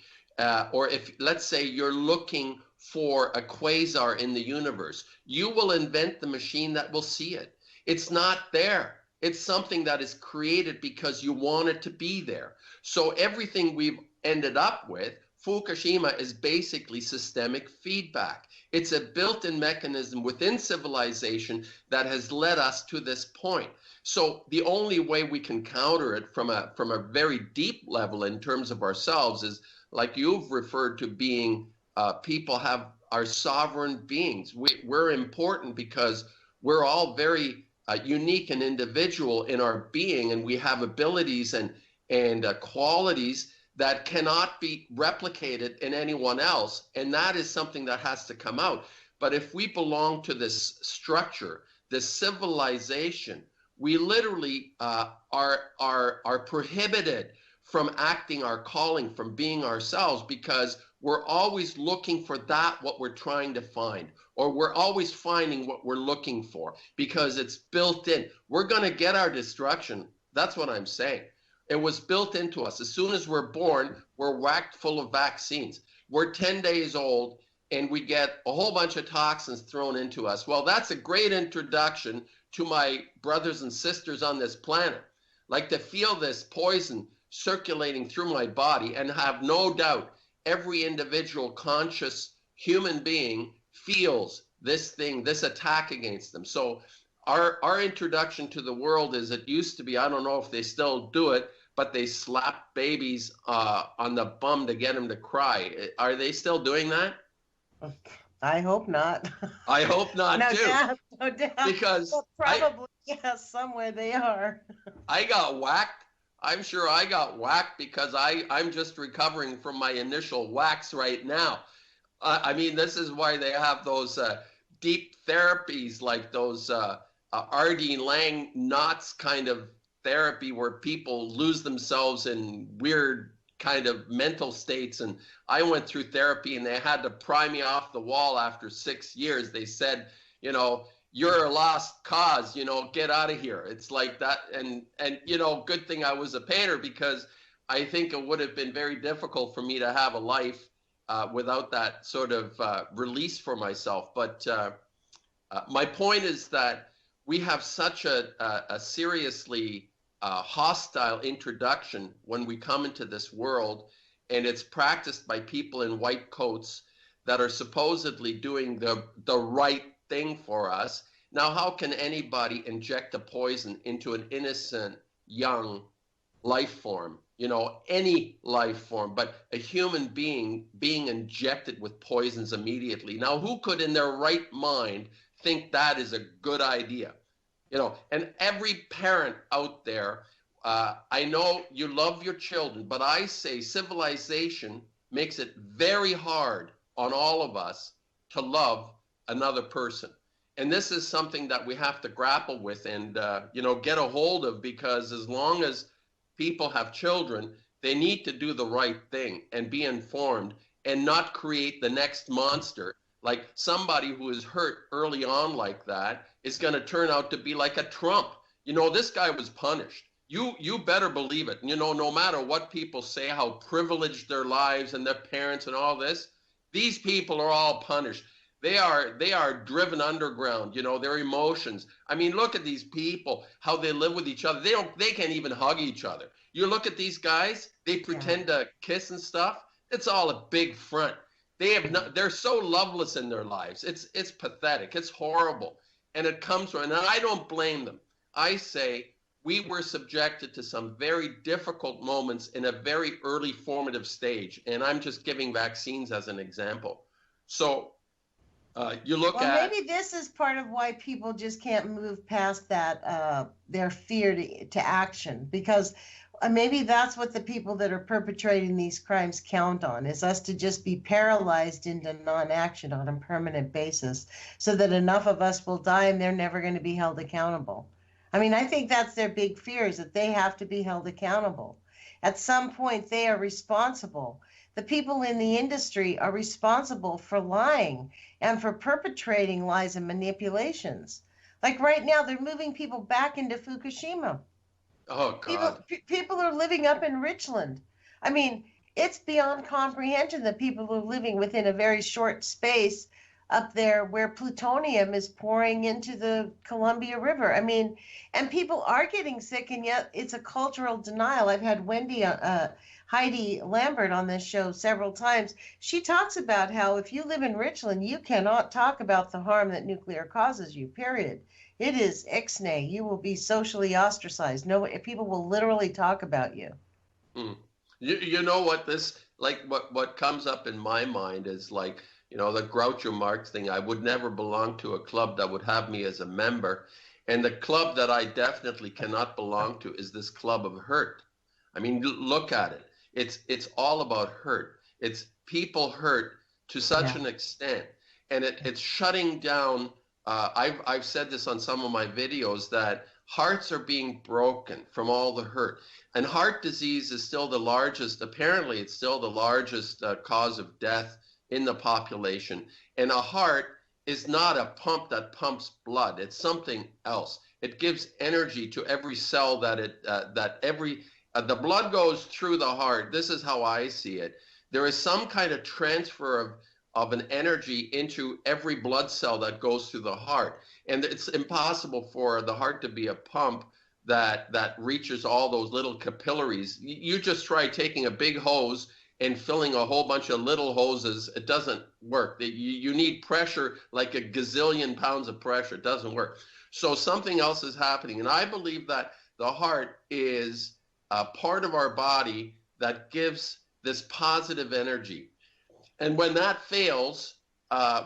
or if, let's say, you're looking for a quasar in the universe, you will invent the machine that will see it. It's not there. It's something that is created because you want it to be there. So everything we've ended up with, Fukushima, is basically systemic feedback. It's a built-in mechanism within civilization that has led us to this point. So the only way we can counter it from a very deep level in terms of ourselves is, like you've referred to, being people are sovereign beings. We're important because we're all very unique and individual in our being, and we have abilities and qualities that cannot be replicated in anyone else, and that is something that has to come out. But if we belong to this structure, this civilization, we literally are prohibited from acting our calling, from being ourselves, because we're always looking for what we're trying to find, or we're always finding what we're looking for because it's built in. We're going to get our destruction. That's what I'm saying. It was built into us. As soon as we're born, we're whacked full of vaccines. We're 10 days old and we get a whole bunch of toxins thrown into us. Well, that's a great introduction to my brothers and sisters on this planet. Like, to feel this poison circulating through my body, and have no doubt every individual conscious human being feels this thing, this attack against them. So our introduction to the world, as it used to be, I don't know if they still do it, but they slap babies on the bum to get them to cry. Are they still doing that? I hope not. I hope not No too. doubt, no doubt. Because Well, probably, yes, somewhere they are. I got whacked. I'm sure I got whacked because I'm just recovering from my initial whacks right now. I mean, this is why they have those deep therapies like those R.D. Lang knots kind of therapy where people lose themselves in weird kind of mental states. And I went through therapy and they had to pry me off the wall after 6 years. They said, you know, you're a lost cause, you know, get out of here. It's like that. And you know, good thing I was a painter, because I think it would have been very difficult for me to have a life without that sort of release for myself. But my point is that we have such a seriously hostile introduction when we come into this world, and it's practiced by people in white coats that are supposedly doing the right thing for us. Now, how can anybody inject a poison into an innocent young life form? You know, any life form, but a human being being injected with poisons immediately. Now, who could in their right mind think that is a good idea? You know, and every parent out there, I know you love your children, but I say civilization makes it very hard on all of us to love another person. And this is something that we have to grapple with and, you know, get a hold of, because as long as people have children, they need to do the right thing and be informed and not create the next monster. Like somebody who is hurt early on like that is going to turn out to be like a Trump. You know, this guy was punished. You better believe it. You know, no matter what people say, how privileged their lives and their parents and all this, these people are all punished. They are driven underground, you know, their emotions. I mean, look at these people, how they live with each other. They can't even hug each other. You look at these guys, they pretend to kiss and stuff. It's all a big front. They're so loveless in their lives. It's pathetic. It's horrible. And it comes from, and I don't blame them. I say we were subjected to some very difficult moments in a very early formative stage. And I'm just giving vaccines as an example. So you look at... Well, maybe this is part of why people just can't move past that, their fear to action, because maybe that's what the people that are perpetrating these crimes count on, is us to just be paralyzed into non-action on a permanent basis, so that enough of us will die and they're never going to be held accountable. I mean, I think that's their big fear, is that they have to be held accountable. At some point, they are responsible. The people in the industry are responsible for lying and for perpetrating lies and manipulations. Like right now, they're moving people back into Fukushima. Oh, God. People are living up in Richland. I mean, it's beyond comprehension that people are living within a very short space up there where plutonium is pouring into the Columbia River. I mean, and people are getting sick, and yet it's a cultural denial. I've had Heidi Lambert on this show several times. She talks about how if you live in Richland, you cannot talk about the harm that nuclear causes you, period. It is ixnay. You will be socially ostracized. No, people will literally talk about you. You know what this, like what comes up in my mind is like, you know, the Groucho Marx thing. I would never belong to a club that would have me as a member. And the club that I definitely cannot belong to is this club of hurt. I mean, look at it. It's all about hurt. It's people hurt to such an extent. And it's shutting down. I've said this on some of my videos, that hearts are being broken from all the hurt. And heart disease is still the largest, apparently it's still the largest cause of death in the population. And a heart is not a pump that pumps blood. It's something else. It gives energy to every cell the blood goes through the heart. This is how I see it. There is some kind of transfer of an energy into every blood cell that goes through the heart. And it's impossible for the heart to be a pump that reaches all those little capillaries. You just try taking a big hose and filling a whole bunch of little hoses. It doesn't work. You need pressure, like a gazillion pounds of pressure. It doesn't work. So something else is happening. And I believe that the heart is a part of our body that gives this positive energy. And when that fails,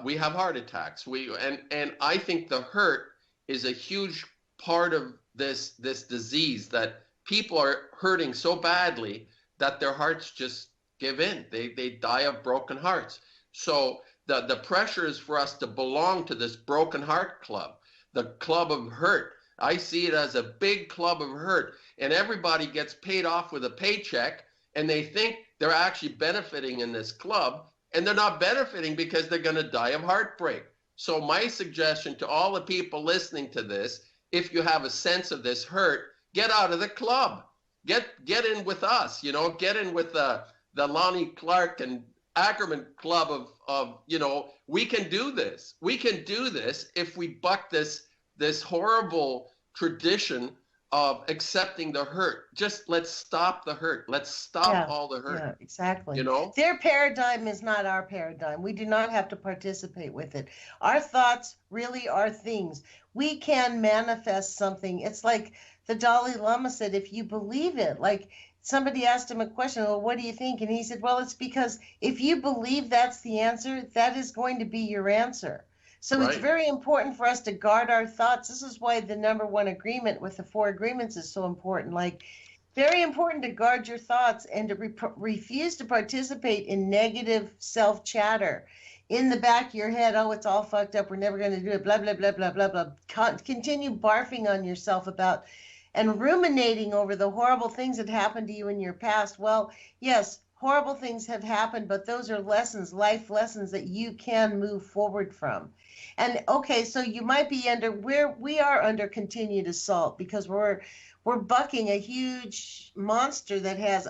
we have heart attacks. And I think the hurt is a huge part of this disease, that people are hurting so badly that their hearts just give in. They die of broken hearts. So the pressure is for us to belong to this broken heart club, the club of hurt. I see it as a big club of hurt, and everybody gets paid off with a paycheck, and they think they're actually benefiting in this club, and they're not benefiting because they're going to die of heartbreak. So my suggestion to all the people listening to this, if you have a sense of this hurt, get out of the club. Get in with us, get in with the Lonnie Clark and Ackermann club of we can do this. We can do this if we buck this horrible tradition of accepting the hurt. Just let's stop the hurt. Let's stop all the hurt. Yeah, exactly. Their paradigm is not our paradigm. We do not have to participate with it. Our thoughts really are things. We can manifest something. It's like the Dalai Lama said, if you believe it, like somebody asked him a question, well, what do you think? And he said, well, it's because if you believe that's the answer, that is going to be your answer. So It's very important for us to guard our thoughts. This is why the number one agreement with the 4 agreements is so important. Like, very important to guard your thoughts and to refuse to participate in negative self-chatter. In the back of your head, oh, it's all fucked up, we're never going to do it, blah, blah, blah, blah, blah, blah. Continue barfing on yourself about and ruminating over the horrible things that happened to you in your past. Well, yes, horrible things have happened, but those are lessons, life lessons that you can move forward from. And okay, so you might be we are under continued assault because we're bucking a huge monster that has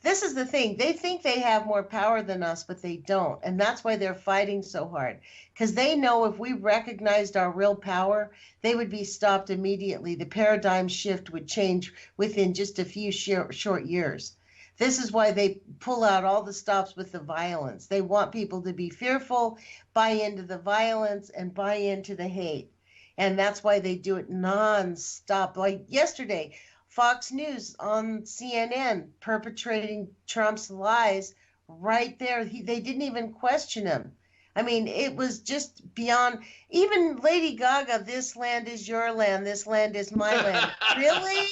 this is the thing. They think they have more power than us, but they don't. And that's why they're fighting so hard. Because they know if we recognized our real power, they would be stopped immediately. The paradigm shift would change within just a few short years. This is why they pull out all the stops with the violence. They want people to be fearful, buy into the violence, and buy into the hate. And that's why they do it nonstop. Like yesterday, Fox News on CNN perpetrating Trump's lies right there. They didn't even question him. I mean, it was just beyond. Even Lady Gaga, this land is your land, this land is my land. Really?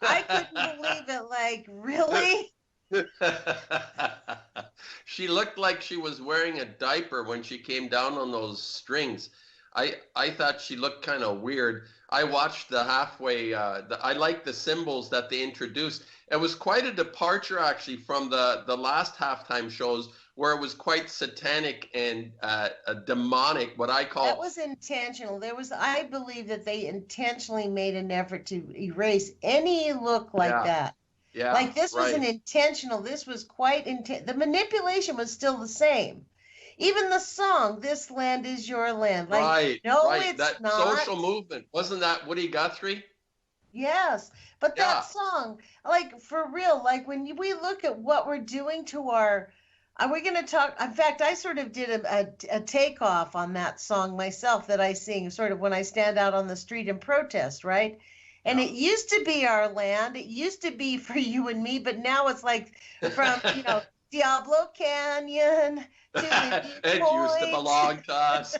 I couldn't believe it. Like, really? She looked like she was wearing a diaper when she came down on those strings. I thought she looked kind of weird. I watched the halfway. I like the symbols that they introduced. It was quite a departure, actually, from the last halftime shows, where it was quite satanic and demonic. What I call that was intentional. I believe that they intentionally made an effort to erase any look like that. Yeah, like this was an intentional. This was quite the manipulation was still the same. Even the song, "This Land Is Your Land." Like, it's that not. Social movement. Wasn't that Woody Guthrie? Yes, but that song, like, for real, like when we look at what we're doing to our, we're going to talk, in fact, I sort of did a takeoff on that song myself that I sing sort of when I stand out on the street and protest, right? And it used to be our land. It used to be for you and me, but now it's like from, Diablo Canyon to it used to belong to us.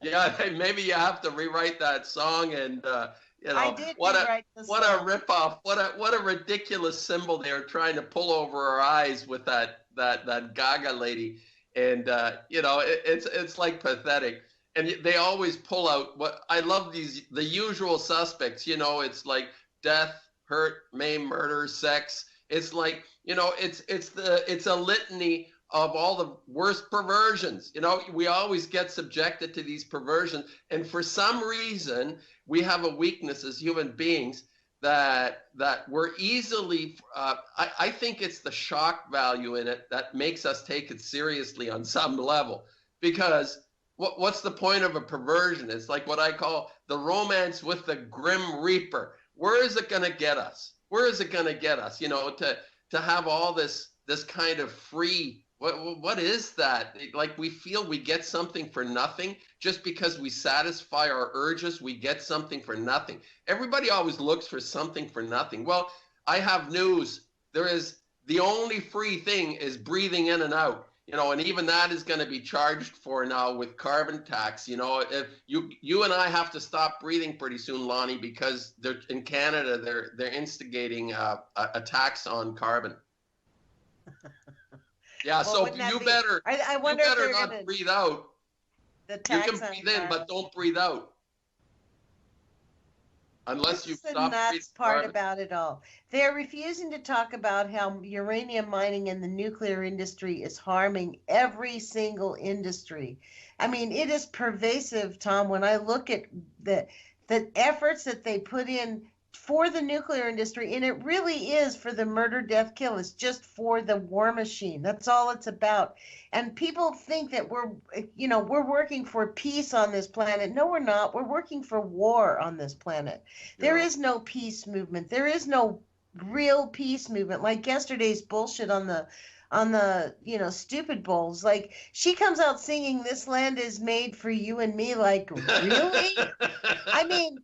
Yeah, maybe you have to rewrite that song, and I did what rewrite the song. song. A ripoff! What a ridiculous symbol they are trying to pull over our eyes with that Gaga lady, and it's like pathetic. And they always pull out what I love the usual suspects. It's like death, hurt, maim, murder, sex. It's like it's a litany of all the worst perversions. We always get subjected to these perversions, and for some reason we have a weakness as human beings that we're easily. I think it's the shock value in it that makes us take it seriously on some level, because. What's the point of a perversion? It's like what I call the romance with the Grim Reaper. Where is it going to get us? Where is it going to get us? To have all this kind of free, What is that? Like, we feel we get something for nothing just because we satisfy our urges. We get something for nothing. Everybody always looks for something for nothing. Well, I have news. There is the only free thing is breathing in and out. You know, and even that is going to be charged for now with carbon tax. You know, if you and I have to stop breathing pretty soon, Lonnie, because they're in Canada. They're instigating a tax on carbon. Yeah, Well, so you better I wonder you if better they're not gonna, breathe out. the You tax can on breathe in, carbon. but don't breathe out unless you That's the stop breathing nuts part carbon. about it all. They're refusing to talk about how uranium mining and the nuclear industry is harming every single industry. I mean, it is pervasive, Tom. When I look at the efforts that they put in for the nuclear industry, and it really is for the murder, death, kill. It's just for the war machine. That's all it's about. And people think that we're working for peace on this planet. No, we're not. We're working for war on this planet. There Yeah. is no peace movement. There is no real peace movement. Like yesterday's bullshit on the stupid bulls. Like, she comes out singing "This land is made for you and me." Like, really? I mean,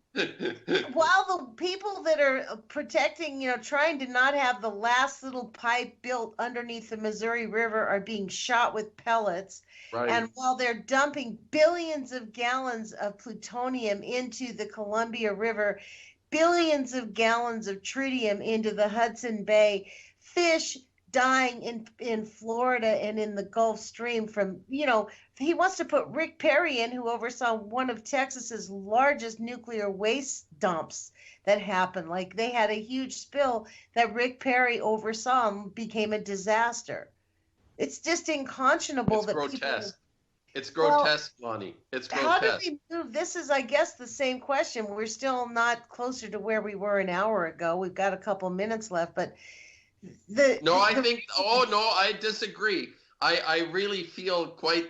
while the people that are protecting, trying to not have the last little pipe built underneath the Missouri River are being shot with pellets, Right. and while they're dumping billions of gallons of plutonium into the Columbia River, billions of gallons of tritium into the Hudson Bay, fish dying in Florida and in the Gulf Stream from, he wants to put Rick Perry in, who oversaw one of Texas's largest nuclear waste dumps that happened. Like, they had a huge spill that Rick Perry oversaw and became a disaster. It's just unconscionable It's that grotesque. It's Well, grotesque, Lonnie. It's how do grotesque. we move? This is, I guess, the same question. We're still not closer to where we were an hour ago. We've got a couple minutes left, but I disagree. I really feel quite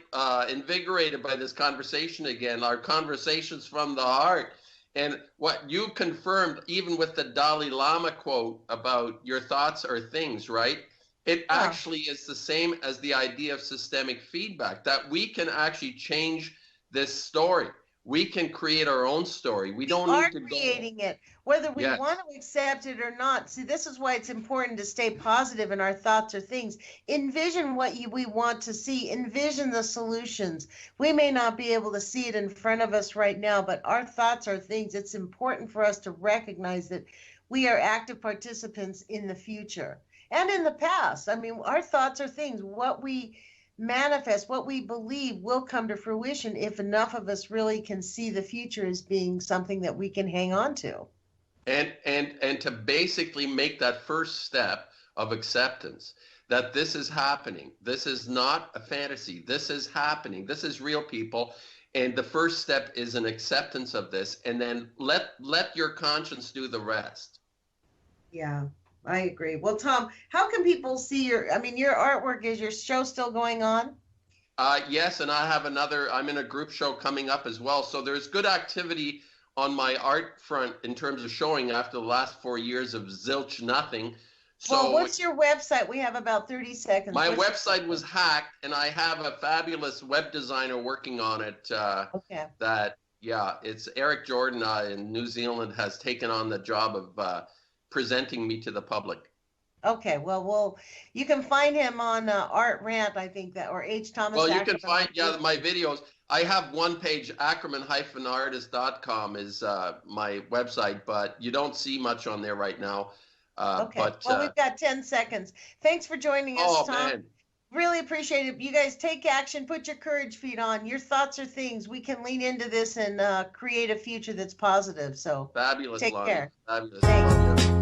invigorated by this conversation again. Our conversations from the heart. And what you confirmed, even with the Dalai Lama quote about your thoughts are things, right? It actually is the same as the idea of systemic feedback, that we can actually change this story. We can create our own story. We don't need to creating it, whether we Yes. want to accept it or not. See, this is why it's important to stay positive in our thoughts or things. Envision what we want to see. Envision the solutions. We may not be able to see it in front of us right now, but our thoughts are things. It's important for us to recognize that we are active participants in the future and in the past. I mean, our thoughts are things. What we manifest, what we believe, will come to fruition if enough of us really can see the future as being something that we can hang on to. And to basically make that first step of acceptance that this is happening. This is not a fantasy. This is happening. This is real, people. And the first step is an acceptance of this, and then let your conscience do the rest. Yeah, I agree. Well, Tom, how can people see your artwork? Is your show still going on? Yes, and I'm in a group show coming up as well. So there's good activity on my art front in terms of showing after the last 4 years of zilch nothing. So well, what's your website? We have about 30 seconds. My website was hacked, and I have a fabulous web designer working on it. Okay. It's Eric Jordan in New Zealand has taken on the job of presenting me to the public. Okay, well, you can find him on Art Rant, I think, or H. Thomas. Well, you Ackermann. can find my videos. I have one page, Ackermann-artist.com is my website, but you don't see much on there right now. Okay. We've got 10 seconds. Thanks for joining us, Tom. Man. Really appreciate it. You guys take action. Put your courage feet on. Your thoughts are things. We can lean into this and create a future that's positive. So Fabulous, take Lonnie. care. Fabulous. Thanks. Love you.